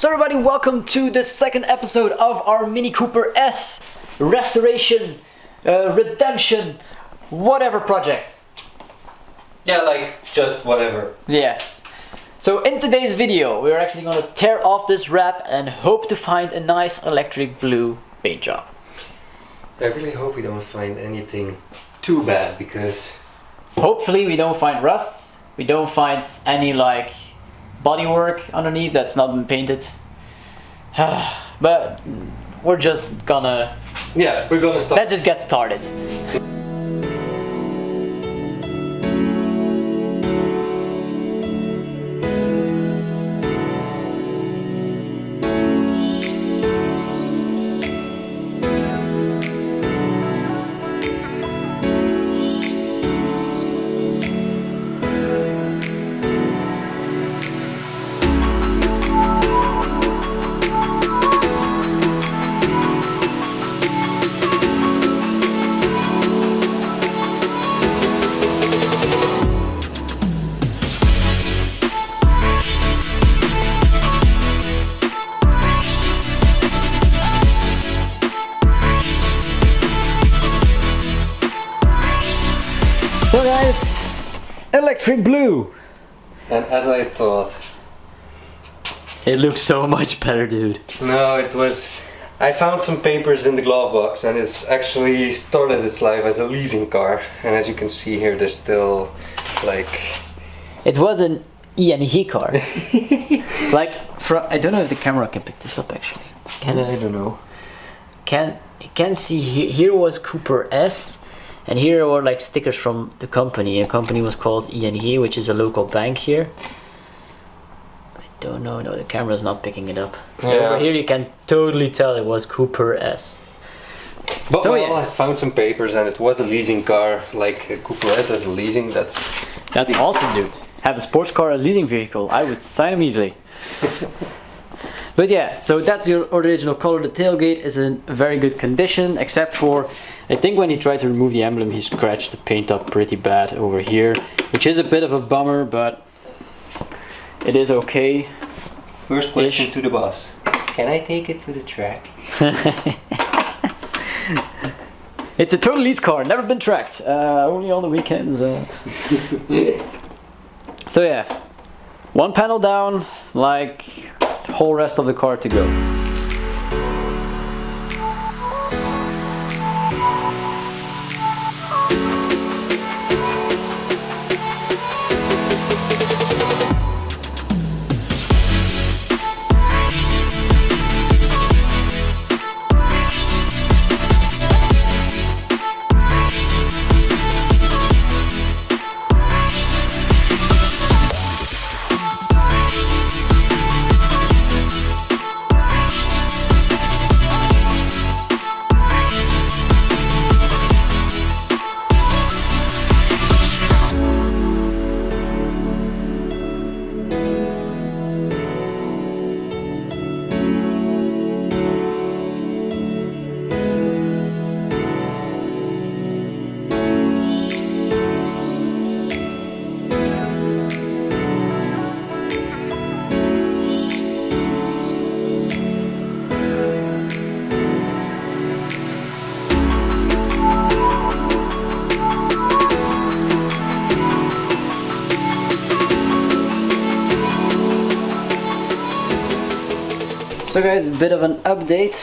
So everybody, welcome to the second episode of our Mini Cooper S restoration, redemption, whatever project. Yeah, like just whatever. Yeah. So in today's video, we're actually going to tear off this wrap and hope to find a nice electric blue paint job. I really hope we don't find anything too bad, because hopefully we don't find rust, we don't find any like bodywork underneath that's not been painted. But we're just gonna... yeah, we're gonna start. Let's just get started. So guys, electric blue. And as I thought. It looks so much better, dude. No, it was... I found some papers in the glove box, and it's actually started its life as a leasing car. And as you can see here, there's still like... It was an E&E car. Like, I don't know if the camera can pick this up actually. I don't know. You can see here was Cooper S. And here were like stickers from the company. The company was called E&E, which is a local bank here. I don't know, no, the camera's not picking it up. Yeah. Over here you can totally tell it was Cooper S. But so, well, yeah. I found some papers and it was a leasing car, like a Cooper S as a leasing. That's awesome, dude. Have a sports car, a leasing vehicle. I would sign immediately. But yeah, so that's your original color. The tailgate is in very good condition, except for, I think when he tried to remove the emblem, he scratched the paint up pretty bad over here, which is a bit of a bummer, but it is okay. First question to the boss. Can I take it to the track? It's a total lease car, never been tracked, only on the weekends. So yeah, one panel down, like the whole rest of the car to go. So guys, a bit of an update.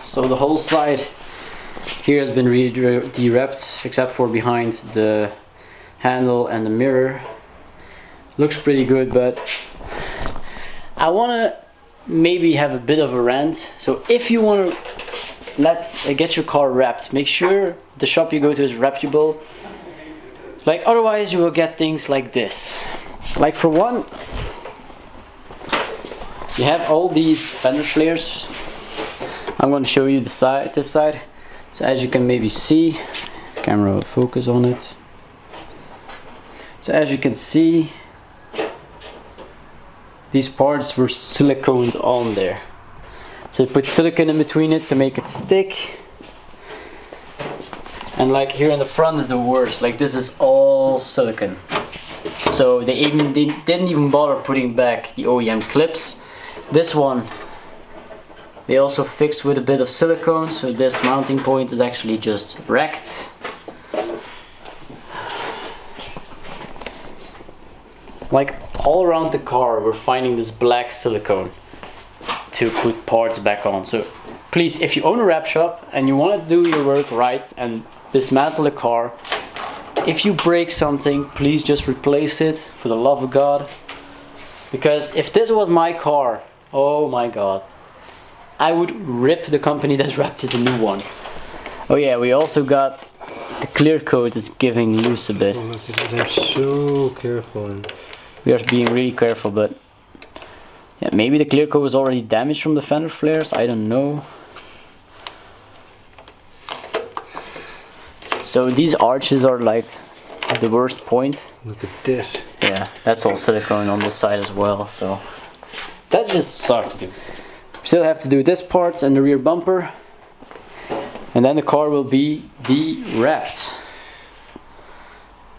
So the whole side here has been de-wrapped, except for behind the handle and the mirror. Looks pretty good, but I want to maybe have a bit of a rant. So if you want to get your car wrapped, make sure the shop you go to is reputable. Like otherwise you will get things like this. Like for one, you have all these fender flares. I'm going to show you the side, this side. So as you can maybe see, camera will focus on it. So as you can see, these parts were siliconed on there. So you put silicone in between it to make it stick. And like here in the front is the worst. Like this is all silicone. So they didn't even bother putting back the OEM clips. This one they also fixed with a bit of silicone, so this mounting point is actually just wrecked. Like all around the car we're finding this black silicone to put parts back on. So please, if you own a wrap shop and you want to do your work right and dismantle the car, if you break something, please just replace it, for the love of God. Because if this was my car, oh my God, I would rip the company that wrapped it a new one. Oh yeah, we also got the clear coat is giving loose a bit. I'm so careful. We are being really careful, but yeah, maybe the clear coat was already damaged from the fender flares, I don't know. So these arches are like the worst point. Look at this. Yeah, that's all silicone on this side as well, so that just sucks, dude. Still have to do this part and the rear bumper, and then the car will be de-wrapped.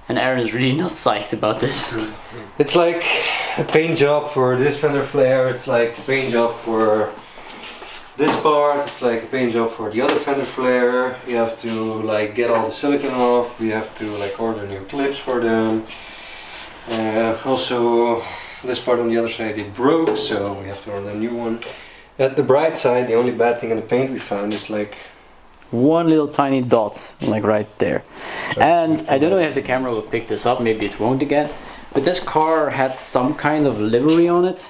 And Aaron is really not psyched about this. It's like a paint job for this fender flare, it's like a paint job for this part, it's like a paint job for the other fender flare. You have to like get all the silicone off, we have to like order new clips for them. Also this part on the other side it broke, so we have to order a new one. At the bright side, the only bad thing in the paint we found is like one little tiny dot, like right there. And I don't know if the camera will pick this up, maybe it won't again, but this car had some kind of livery on it.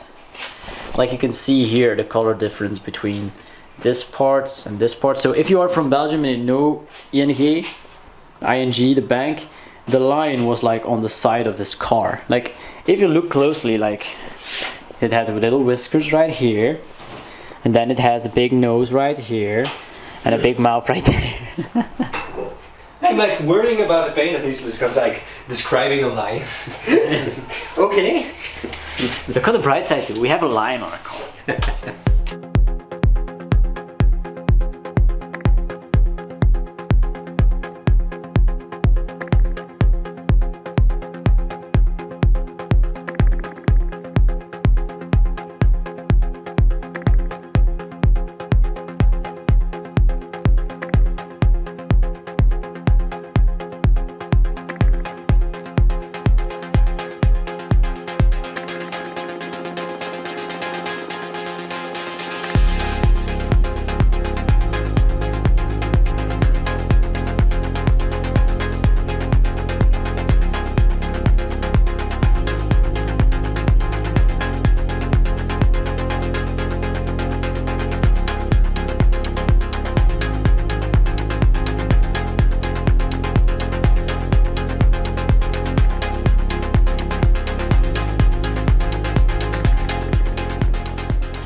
Like you can see here, the color difference between this part and this part. So if you are from Belgium and you know ING, the bank, the line was like on the side of this car. Like if you look closely, like it had little whiskers right here, and then it has a big nose right here, and a big mouth right there. I'm like worrying about the paint and he's just kind of like describing a line. Okay. Look on the bright side too, we have a lion on our car.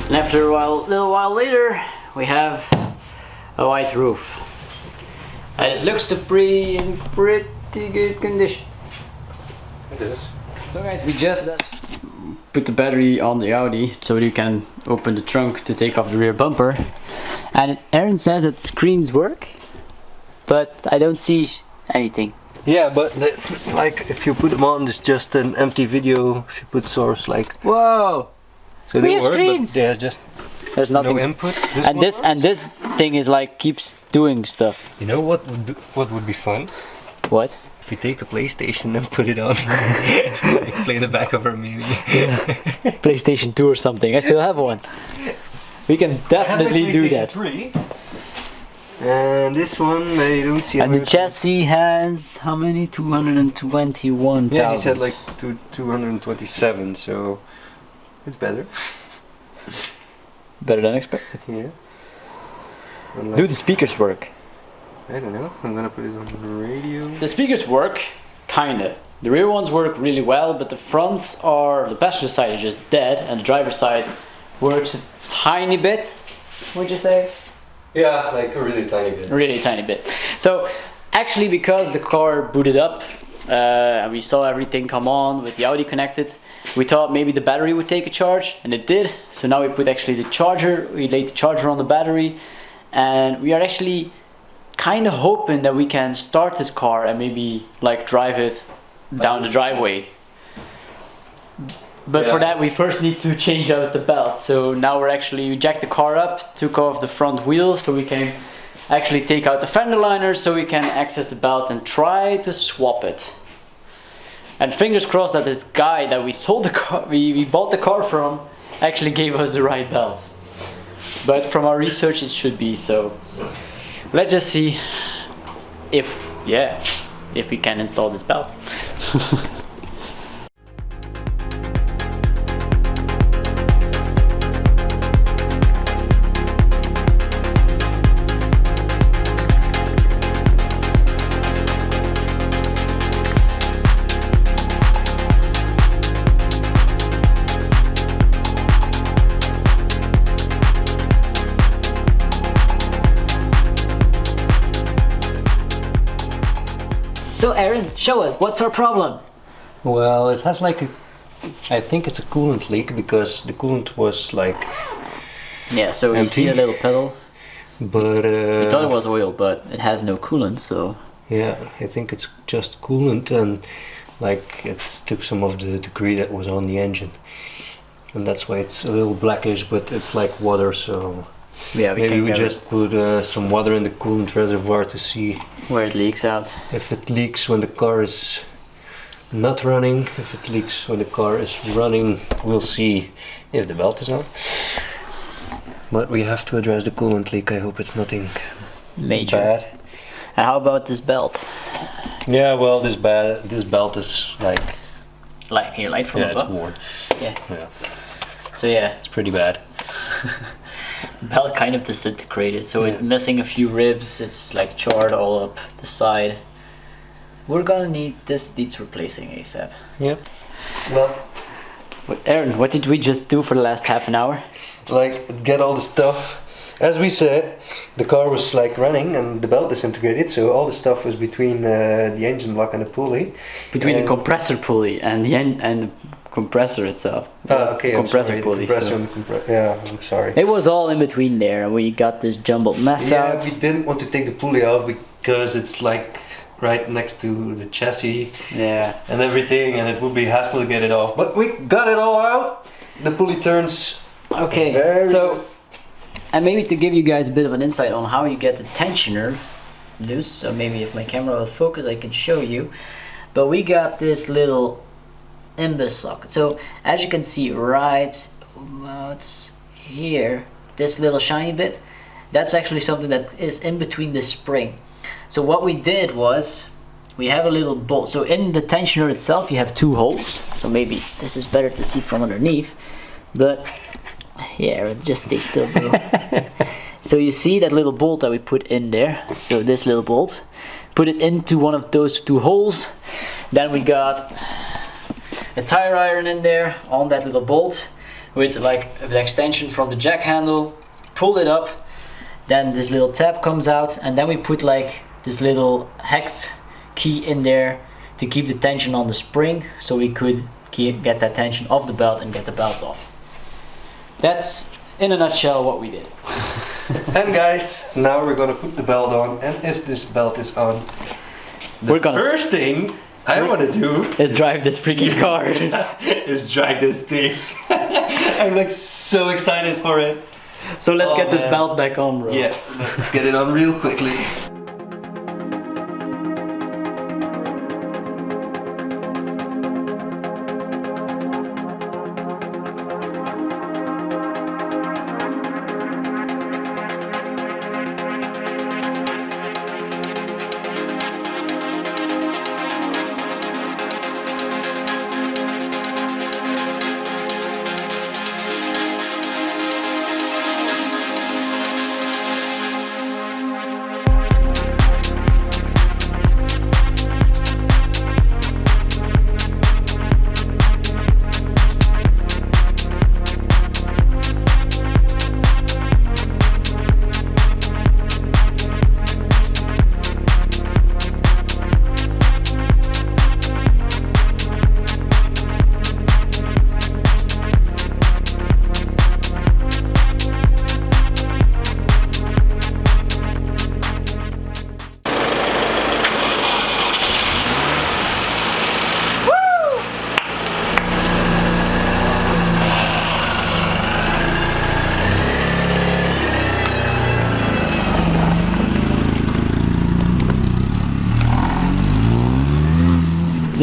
And after a little while later, we have a white roof. And it looks to be in pretty good condition. It is. So guys, we just put the battery on the Audi so you can open the trunk to take off the rear bumper. And Aaron says that screens work, but I don't see anything. Yeah, but like if you put them on, it's just an empty video. If you put source, like whoa, so we they have work, screens. but there's just There's nothing. no input. And this thing is like keeps doing stuff. You know what would be fun? What? If you take a PlayStation and put it on, like play the back of our Mini. Yeah. PlayStation 2 or something. I still have one. We can definitely do that. 3. And this one, I don't see. And the chassis has how many? 221,000. Yeah, he said like 227, so it's better. Better than expected. Yeah. And Do the speakers work? I don't know. I'm gonna put it on the radio. The speakers work, kinda. The rear ones work really well, but the fronts are, the passenger side is just dead, and the driver's side works a tiny bit. Would you say? Yeah, like a really tiny bit. Really tiny bit. So actually, because the car booted up and we saw everything come on with the Audi connected, we thought maybe the battery would take a charge, and it did. So now we put actually the charger, we laid the charger on the battery, and we are actually kind of hoping that we can start this car and maybe like drive it down the driveway. But for Yeah. that we first need to change out the belt. So now we jacked the car up, took off the front wheel so we can actually take out the fender liner so we can access the belt and try to swap it. And fingers crossed that this guy that we sold the car, we bought the car from, actually gave us the right belt. But from our research it should be, so let's just see if we can install this belt. So Aaron, show us, what's our problem? Well, it has like I think it's a coolant leak because the coolant was like Yeah, so you empty. see a little pedal. But We thought it was oil, but it has no coolant, so... yeah, I think it's just coolant, and like it took some of the degree that was on the engine, and that's why it's a little blackish, but it's like water, so Yeah, maybe we get just put some water in the coolant reservoir to see where it leaks out. if it leaks when the car is not running. If it leaks when the car is running, we'll see if the belt is on. But we have to address the coolant leak. I hope it's nothing Major. bad. And how about this belt? Yeah, well, this belt is like, Light from yeah, it's above? worn. Yeah. Yeah, So yeah, it's pretty bad. belt kind of disintegrated, so Yeah. it's missing a few ribs. It's like charred all up the side. We're gonna need this. Needs replacing ASAP. Yep. Well, Aaron, what did we just do for the last half an hour? like get all the stuff. As we said, the car was like running and the belt disintegrated, so all the stuff was between the engine block and the pulley. Between the And- compressor pulley and the compressor itself. Okay, I'm compressor sorry, pulley. the compressor so- and the yeah, I'm sorry. It was all in between there, and we got this jumbled mess Yeah, out. we didn't want to take the pulley off because it's like right next to the chassis Yeah. and everything, and it would be hassle to get it off. But we got it all out. The pulley turns. Okay, Very so, and maybe to give you guys a bit of an insight on how you get the tensioner loose, so maybe if my camera will focus I can show you. But we got this little imbus socket. So as you can see right about here, this little shiny bit, that's actually something that is in between the spring. So what we did was, we have a little bolt. So in the tensioner itself you have two holes. So maybe this is better to see from underneath. But yeah, it just stay still, bro. So you see that little bolt that we put in there. So this little bolt, put it into one of those two holes. Then we got a tire iron in there on that little bolt with like an extension from the jack handle. Pulled it up. Then this little tab comes out, and then we put like this little hex key in there to keep the tension on the spring, so we could get that tension off the belt and get the belt off. That's in a nutshell what we did. And guys, now we're gonna put the belt on, and if this belt is on, the We're gonna first thing I want to do Let's drive this freaking car. is drive this thing. I'm like so excited for it. So let's Oh, get this man. belt back on, bro. Yeah, let's get it on real quickly.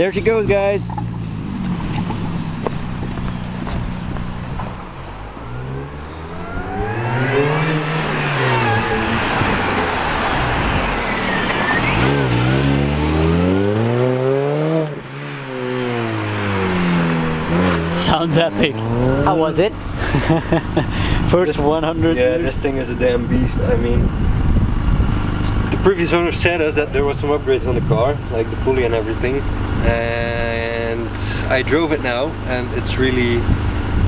There she goes, guys. Sounds epic. How was it? First 100 Yeah, meters. this thing is a damn beast. I mean, the previous owner said us that there was some upgrades on the car, like the pulley and everything. And I drove it now, and it's really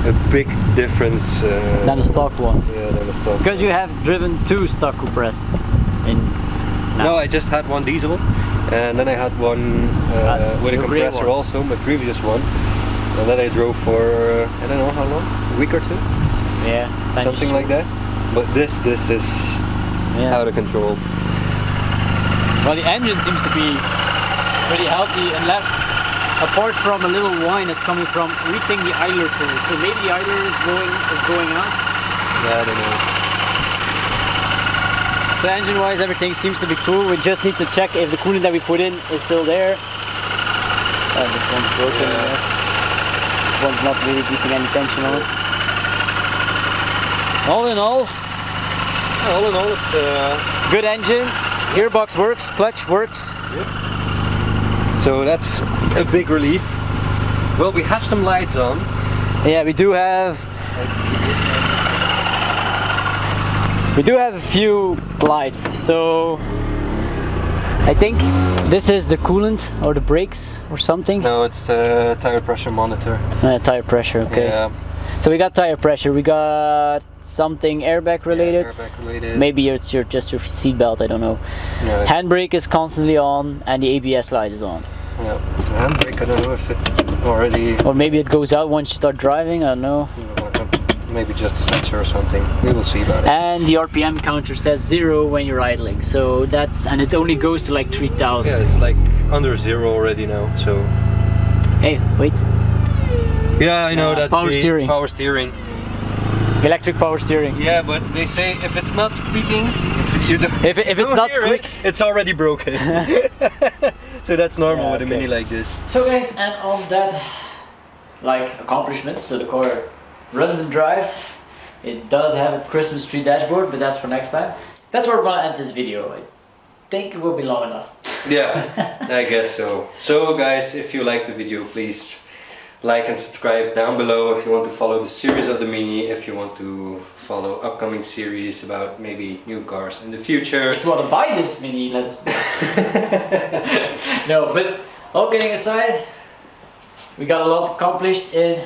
a big difference. Than a stock one. Yeah, than a stock. Because you have driven 2 stock compresses in. No, I just had one diesel, and then I had one with a your grey compressor one. also, my previous one. And then I drove for I don't know how long, a week or two, Yeah, something like that. But this is out of control. Well, the engine seems to be pretty healthy, unless apart from a little whine that's coming from reaching the idler tool. So maybe the idler is going out. Yeah, I don't know. So engine-wise, everything seems to be cool. We just need to check if the coolant that we put in is still there. This one's broken. Yeah. This one's not really keeping any tension on it. All in all, it's good engine. Gearbox works, clutch works. so that's a big relief. Well, we have some lights on. Yeah, we do have a few lights. So I think this is the coolant or the brakes or something. No, it's the tire pressure monitor. Tire pressure, okay. Yeah. So we got tire pressure, we got something airbag related. Yeah, airbag related. Maybe it's just your seat belt, I don't know. Yeah. Handbrake is constantly on and the ABS light is on. Yeah. The handbrake, I don't know if it already. Or maybe it goes out once you start driving, I don't know. Maybe just a sensor or something. We will see about it. And the RPM counter says 0 when you're idling, so and it only goes to like 3000. Yeah, it's like under 0 already now. So. Hey, wait. Yeah, I know that's power the steering. power steering. Electric power steering. Yeah, but they say if it's not squeaking, If it's not squeak, it's already broken. So that's normal Yeah, with a okay. mini like this. So guys, and on that accomplishment, so the car runs and drives. It does have a Christmas tree dashboard, but that's for next time. That's where we're gonna end this video. I think it will be long enough. Yeah, I guess so. So guys, if you like the video, please like and subscribe down below if you want to follow the series of the Mini, if you want to follow upcoming series about maybe new cars in the future. If you want to buy this Mini, let us know. No, but all kidding aside, we got a lot accomplished in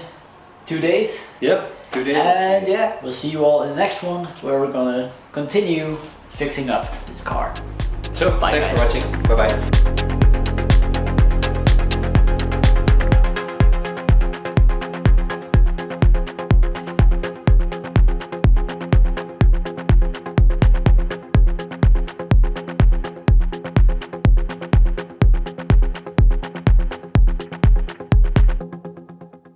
2 days. Yep, 2 days. And yeah, we'll see you all in the next one where we're gonna continue fixing up this car. So, Bye, thanks guys. for watching. Bye bye.